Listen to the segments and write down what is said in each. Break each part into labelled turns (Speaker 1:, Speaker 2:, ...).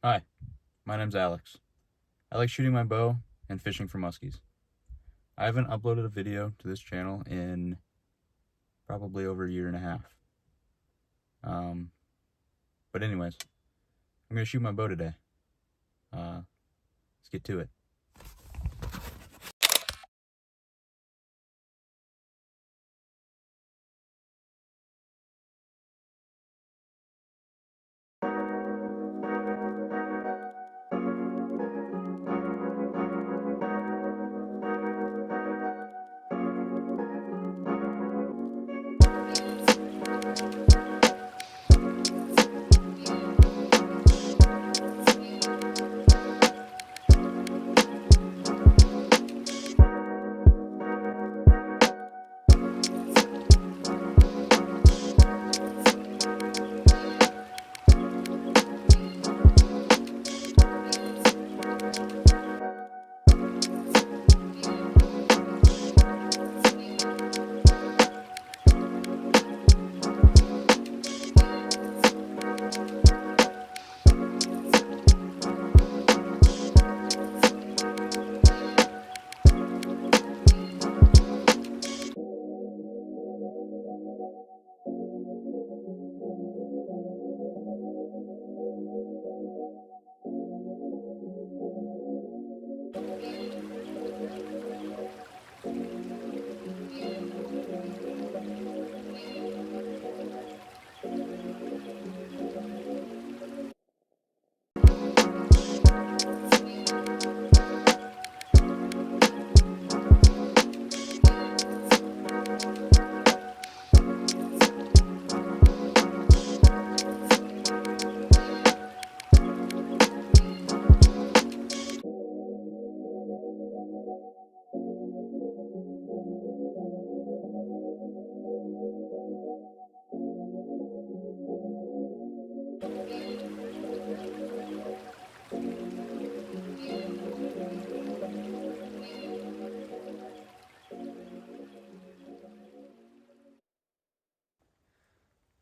Speaker 1: Hi, my name's Alex. I like shooting my bow and fishing for muskies. I haven't uploaded a video to this channel in probably over a year and a half. But anyways, I'm gonna shoot my bow today. Let's get to it.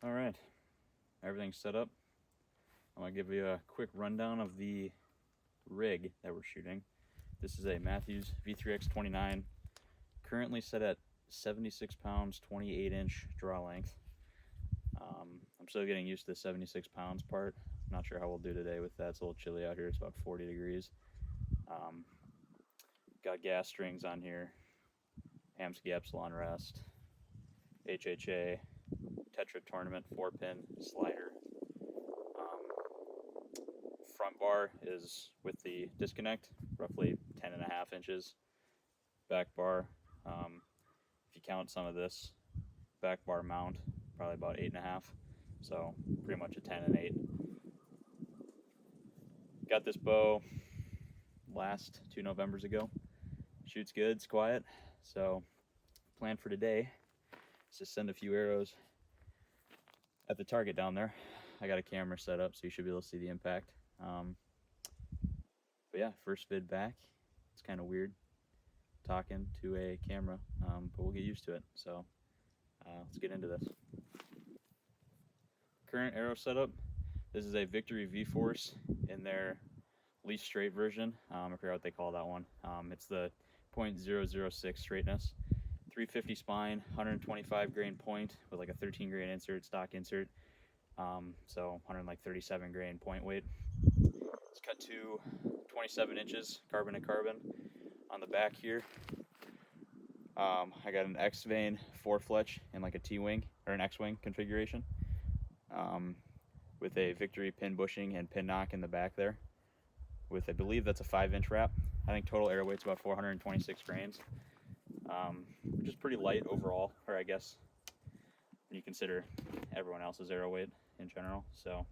Speaker 1: All right, everything's set up. I'm gonna give you a quick rundown of the rig that we're shooting. This is a Matthews V3X29, currently set at 76 pounds, 28-inch draw length. I'm still getting used to the 76 pounds part. Not sure how we'll do today with that. It's a little chilly out here. It's about 40 degrees. Got gas strings on here. Hamsky Epsilon rest. HHA. Tetra Tournament 4-pin slider. Front bar is with the disconnect, roughly 10.5 inches. Back bar, if you count some of this, back bar mount, probably about 8.5. So pretty much a 10 and 8. Got this bow last 2 Novembers ago. Shoots good, it's quiet. So plan for today is to send a few arrows at the target down there. I got a camera set up, so you should be able to see the impact. But yeah, first vid back. It's kind of weird talking to a camera, but we'll get used to it. So let's get into this. Current arrow setup. This is a Victory V-Force in their least straight version. I forgot what they call that one. It's the .006 straightness. 350 spine, 125 grain point with like a 13 grain insert, stock insert. So 137 grain point weight. It's cut to 27 inches carbon to carbon on the back here. I got an X-Vane 4-fletch in like a T-wing or an X-wing configuration, with a Victory pin bushing and pin knock in the back there. With, I believe that's a 5-inch wrap. I think total arrow weight's about 426 grains, which is pretty light overall, or I guess when you consider everyone else's arrow weight in general. So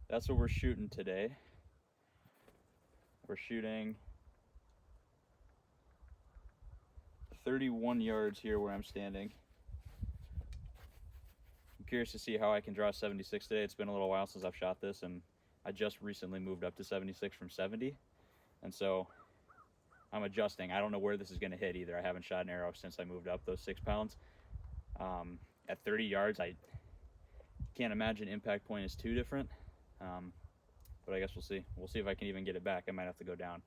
Speaker 1: that's what we're shooting today. We're shooting 31 yards here where I'm standing. I'm curious to see how I can draw 76 today. It's been a little while since I've shot this, and I just recently moved up to 76 from 70. And so I'm adjusting. I don't know where this is going to hit either. I haven't shot an arrow since I moved up those 6 pounds. At 30 yards, I can't imagine impact point is too different. but I guess we'll see. We'll see if I can even get it back. I might have to go down.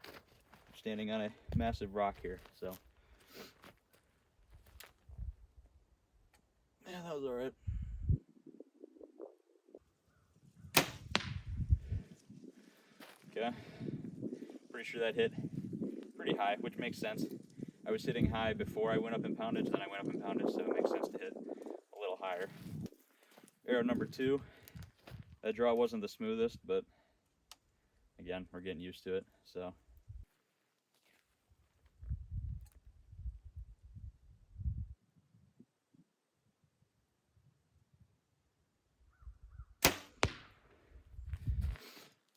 Speaker 1: I'm standing on a massive rock here, so. Yeah, that was all right. Okay, pretty sure that hit pretty high, which makes sense. I was hitting high before I went up in poundage, then I went up in poundage, so it makes sense to hit a little higher. Arrow number 2, that draw wasn't the smoothest, but again, we're getting used to it, so.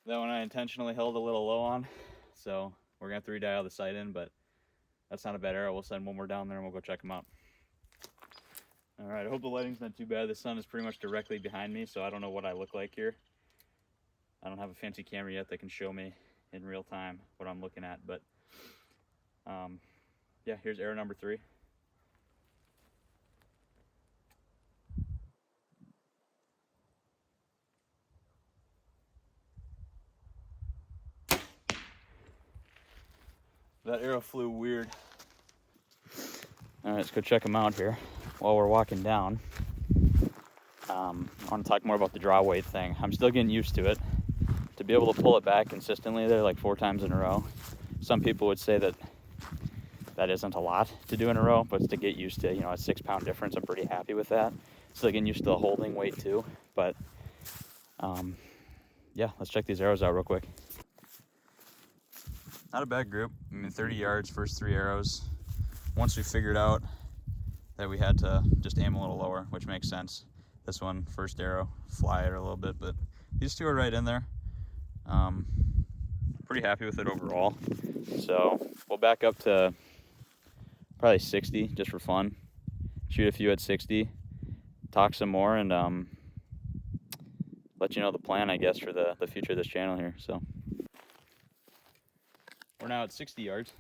Speaker 1: That one I intentionally held a little low on, so we're gonna have to redial the sight in, but that's not a bad arrow. We'll send one more down there and we'll go check them out. All right, I hope the lighting's not too bad. The sun is pretty much directly behind me, so I don't know what I look like here. I don't have a fancy camera yet that can show me in real time what I'm looking at, but yeah, here's arrow number 3. That arrow flew weird. All right, let's go check them out here while we're walking down. I want to talk more about the draw weight thing. I'm still getting used to it. To be able to pull it back consistently there like 4 times in a row. Some people would say that that isn't a lot to do in a row, but to get used to, you know, a 6-pound difference, I'm pretty happy with that. Still getting used to the holding weight too, but yeah, let's check these arrows out real quick. Not a bad group. I mean, 30 yards, first 3 arrows. Once we figured out that we had to just aim a little lower, which makes sense. This one, first arrow, fly it a little bit, but these 2 are right in there. Pretty happy with it overall. So we'll back up to probably 60 just for fun. Shoot a few at 60, talk some more, and let you know the plan, I guess, for the future of this channel here. So we're now at 60 yards.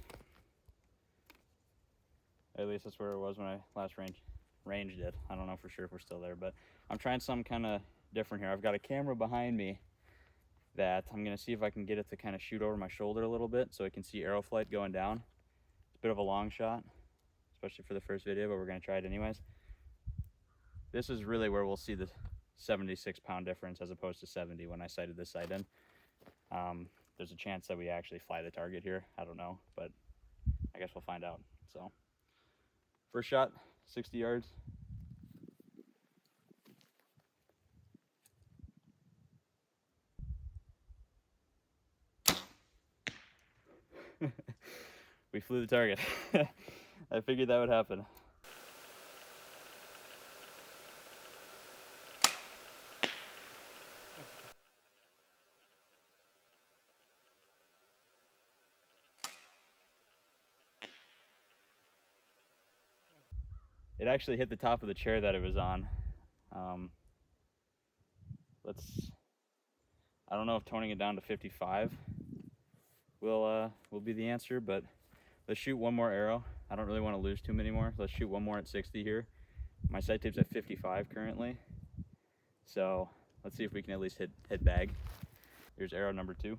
Speaker 1: At least that's where it was when I last ranged it. I don't know for sure if we're still there, but I'm trying something kind of different here. I've got a camera behind me that I'm going to see if I can get it to kind of shoot over my shoulder a little bit so it can see arrow flight going down. It's a bit of a long shot, especially for the first video, but we're going to try it anyways. This is really where we'll see the 76-pound difference as opposed to 70 when I sighted this sight in. There's a chance that we actually fly the target here. I don't know, but I guess we'll find out. So first shot, 60 yards. We flew the target. I figured that would happen. It actually hit the top of the chair that it was on. I don't know if toning it down to 55 will be the answer, but let's shoot one more arrow. I don't really want to lose too many more. Let's shoot one more at 60 here. My sight tape's at 55 currently, so let's see if we can at least hit bag. Here's arrow number 2.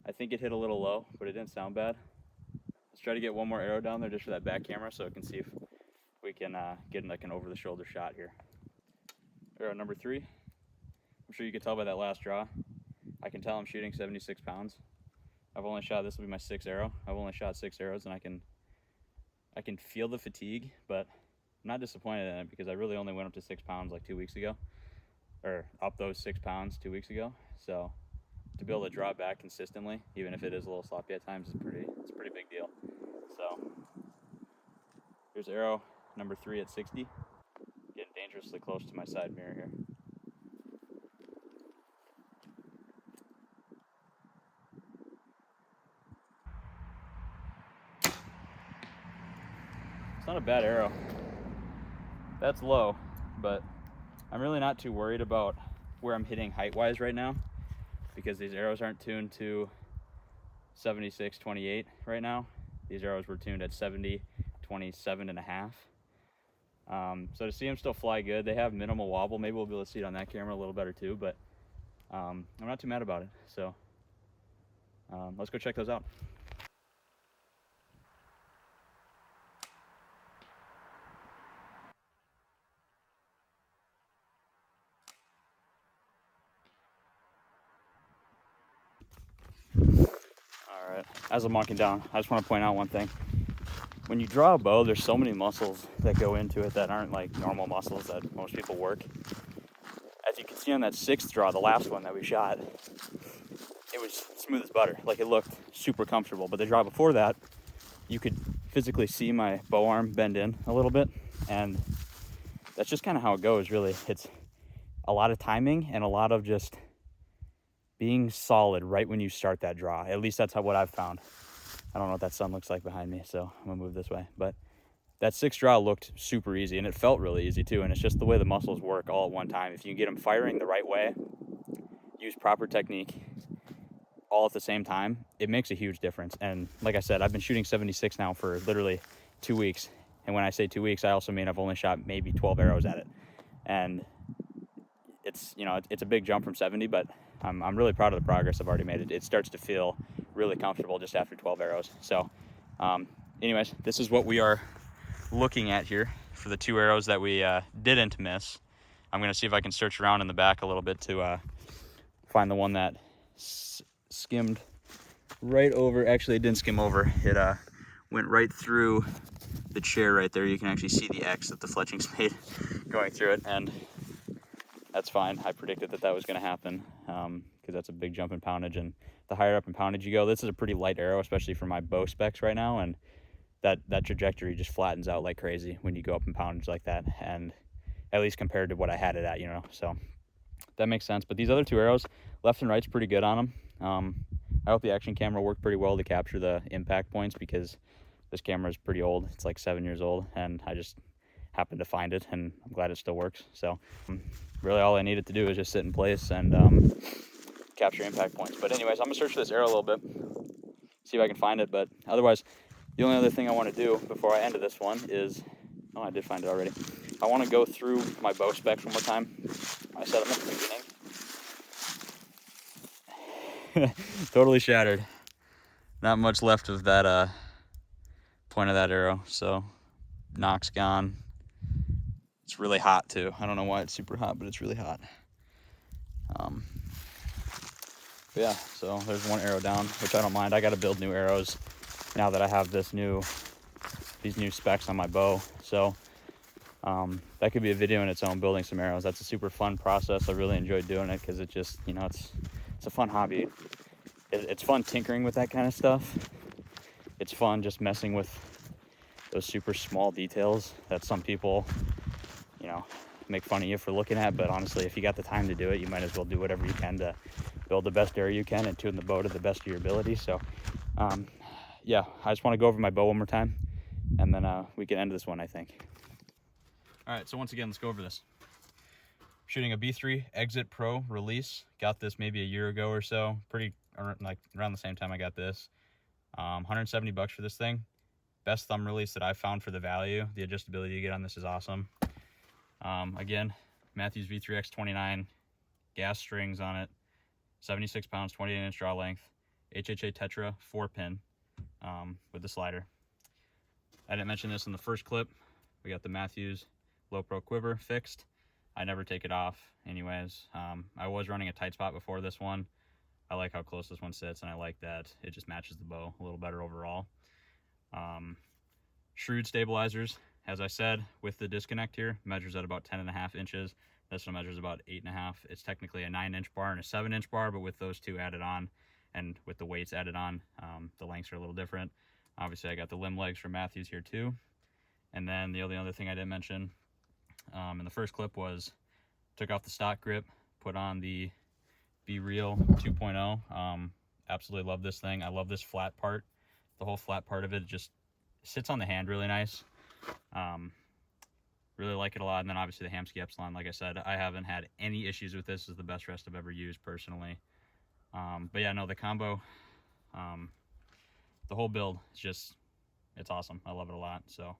Speaker 1: I think it hit a little low, but it didn't sound bad. Let's try to get one more arrow down there just for that back camera so it can see if we can get like an over-the-shoulder shot here. Arrow number 3. I'm sure you can tell by that last draw. I can tell I'm shooting 76 pounds. I've only shot, this will be my 6th arrow. I've only shot 6 arrows and I can feel the fatigue, but I'm not disappointed in it because I really only went up to 6 pounds like 2 weeks ago, or up those 6 pounds 2 weeks ago. So to be able to draw back consistently, even if it is a little sloppy at times, it's a pretty big deal. So here's arrow number 3 at 60. Getting dangerously close to my side mirror here. It's not a bad arrow. That's low, but I'm really not too worried about where I'm hitting height-wise right now, because these arrows aren't tuned to 76-28 right now. These arrows were tuned at 70-27.5. So to see them still fly good, they have minimal wobble. Maybe we'll be able to see it on that camera a little better too, but I'm not too mad about it. So let's go check those out. All right, as I'm walking down, I just want to point out one thing. When you draw a bow, there's so many muscles that go into it that aren't like normal muscles that most people work. As you can see on that 6th draw, the last one that we shot, it was smooth as butter. Like, it looked super comfortable. But the draw before that, you could physically see my bow arm bend in a little bit, and that's just kind of how it goes, really. It's a lot of timing and a lot of just being solid right when you start that draw. At least that's what I've found. I don't know what that sun looks like behind me, so I'm gonna move this way. But that 6th draw looked super easy, and it felt really easy too. And it's just the way the muscles work all at one time. If you get them firing the right way, use proper technique all at the same time, it makes a huge difference. And like I said, I've been shooting 76 now for literally 2 weeks. And when I say 2 weeks, I also mean I've only shot maybe 12 arrows at it. And it's, you know, it's a big jump from 70, but I'm really proud of the progress I've already made. It starts to feel really comfortable just after 12 arrows. So anyways, this is what we are looking at here for the 2 arrows that we didn't miss. I'm gonna see if I can search around in the back a little bit to find the one that skimmed right over. Actually, it didn't skim over. It went right through the chair right there. You can actually see the X that the fletching's made going through it, and that's fine. I predicted that was going to happen because that's a big jump in poundage, and the higher up in poundage you go, this is a pretty light arrow, especially for my bow specs right now, and that trajectory just flattens out like crazy when you go up in poundage like that, and at least compared to what I had it at, you know, so that makes sense. But these other 2 arrows, left and right's pretty good on them. I hope the action camera worked pretty well to capture the impact points, because this camera is pretty old. It's like 7 years old, and I just happened to find it, and I'm glad it still works. So really all I needed to do is just sit in place and capture impact points. But anyways, I'm gonna search for this arrow a little bit, see if I can find it. But otherwise, the only other thing I want to do before I end this one is, oh, I did find it already. I want to go through my bow specs one more time. I said them at the beginning. Totally shattered. Not much left of that point of that arrow, so nock's gone. It's really hot too. I don't know why it's super hot, but it's really hot. But yeah, so there's one arrow down, which I don't mind. I got to build new arrows now that I have these new specs on my bow. So that could be a video in its own, building some arrows. That's a super fun process. I really enjoyed doing it because it just, you know, it's a fun hobby. It's fun tinkering with that kind of stuff. It's fun just messing with those super small details that some people, you know, make fun of you for looking at. But honestly, if you got the time to do it, you might as well do whatever you can to build the best arrow you can and tune the bow to the best of your ability. So yeah, I just want to go over my bow one more time, and then we can end this one, I think. All right, so once again, let's go over this. Shooting a B3 Exit Pro release. Got this maybe a year ago or so. Like around the same time I got this. 170 bucks for this thing. Best thumb release that I've found for the value. The adjustability you get on this is awesome. Again, Matthews V3X29, gas strings on it, 76 pounds, 28-inch draw length, HHA Tetra 4-pin with the slider. I didn't mention this in the first clip. We got the Matthews Low Pro quiver fixed. I never take it off anyways. I was running a tight spot before this one. I like how close this one sits, and I like that it just matches the bow a little better overall. Shrewd stabilizers, as I said, with the disconnect here, measures at about 10.5 inches. This one measures about 8.5. It's technically a 9-inch bar and a 7-inch bar, but with those two added on and with the weights added on, the lengths are a little different. Obviously, I got the limb legs from Matthews here too. And then the only other thing I didn't mention in the first clip was took off the stock grip, put on the Be Real 2.0. Absolutely love this thing. I love this flat part. The whole flat part of it just sits on the hand really nice. Really like it a lot. And then obviously the Hamskea Epsilon, like I said, I haven't had any issues with this. This is the best rest I've ever used personally. But yeah, no, the combo, the whole build is just, it's awesome. I love it a lot. So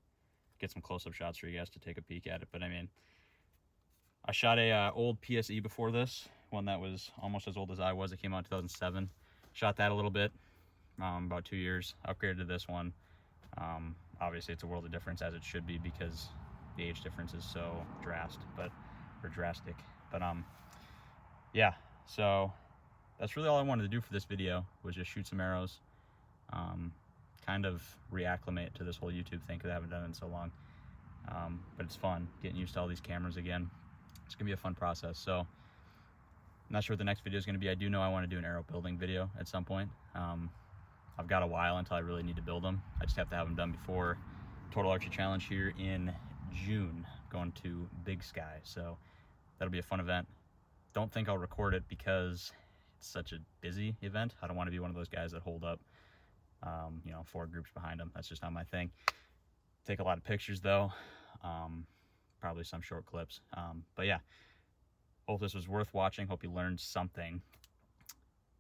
Speaker 1: get some close-up shots for you guys to take a peek at it. But I mean, I shot a old PSE before this, one that was almost as old as I was. It came out in 2007. Shot that a little bit, about 2 years. Upgraded to this one. Obviously, it's a world of difference, as it should be, because the age difference is so drastic. But yeah. So that's really all I wanted to do for this video, was just shoot some arrows, kind of reacclimate to this whole YouTube thing, because I haven't done it in so long. But it's fun getting used to all these cameras again. It's gonna be a fun process. So I'm not sure what the next video is gonna be. I do know I want to do an arrow building video at some point. I've got a while until I really need to build them. I just have to have them done before Total Archery Challenge here in June, going to Big Sky. So that'll be a fun event. Don't think I'll record it because it's such a busy event. I don't want to be one of those guys that hold up, 4 groups behind them. That's just not my thing. Take a lot of pictures though, probably some short clips. But yeah, hope this was worth watching. Hope you learned something.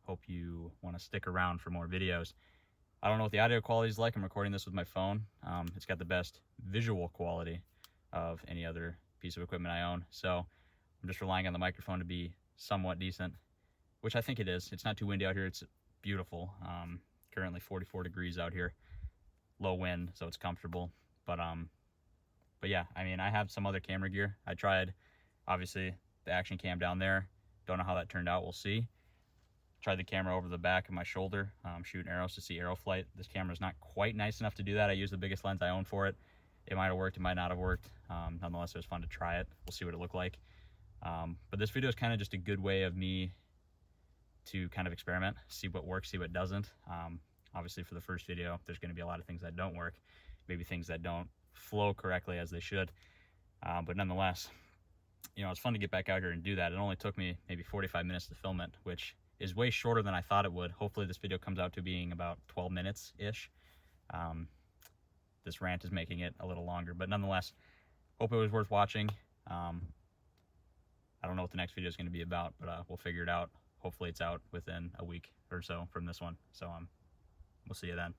Speaker 1: Hope you want to stick around for more videos. I don't know what the audio quality is like. I'm recording this with my phone. It's got the best visual quality of any other piece of equipment I own. So I'm just relying on the microphone to be somewhat decent, which I think it is. It's not too windy out here. It's beautiful. Currently 44 degrees out here. Low wind, so it's comfortable. But yeah, I mean, I have some other camera gear. I tried, obviously, the action cam down there. Don't know how that turned out. We'll see. Tried the camera over the back of my shoulder, shooting arrows to see arrow flight. This camera is not quite nice enough to do that. I used the biggest lens I own for it. It might have worked, it might not have worked. Nonetheless, it was fun to try it. We'll see what it looked like. But this video is kind of just a good way of me to kind of experiment, see what works, see what doesn't. Obviously, for the first video, there's going to be a lot of things that don't work, maybe things that don't flow correctly as they should. But nonetheless, it's fun to get back out here and do that. It only took me maybe 45 minutes to film it, which is way shorter than I thought it would. Hopefully this video comes out to being about 12 minutes-ish. This rant is making it a little longer, but nonetheless, hope it was worth watching. I don't know what the next video is going to be about, but we'll figure it out. Hopefully it's out within a week or so from this one. So we'll see you then.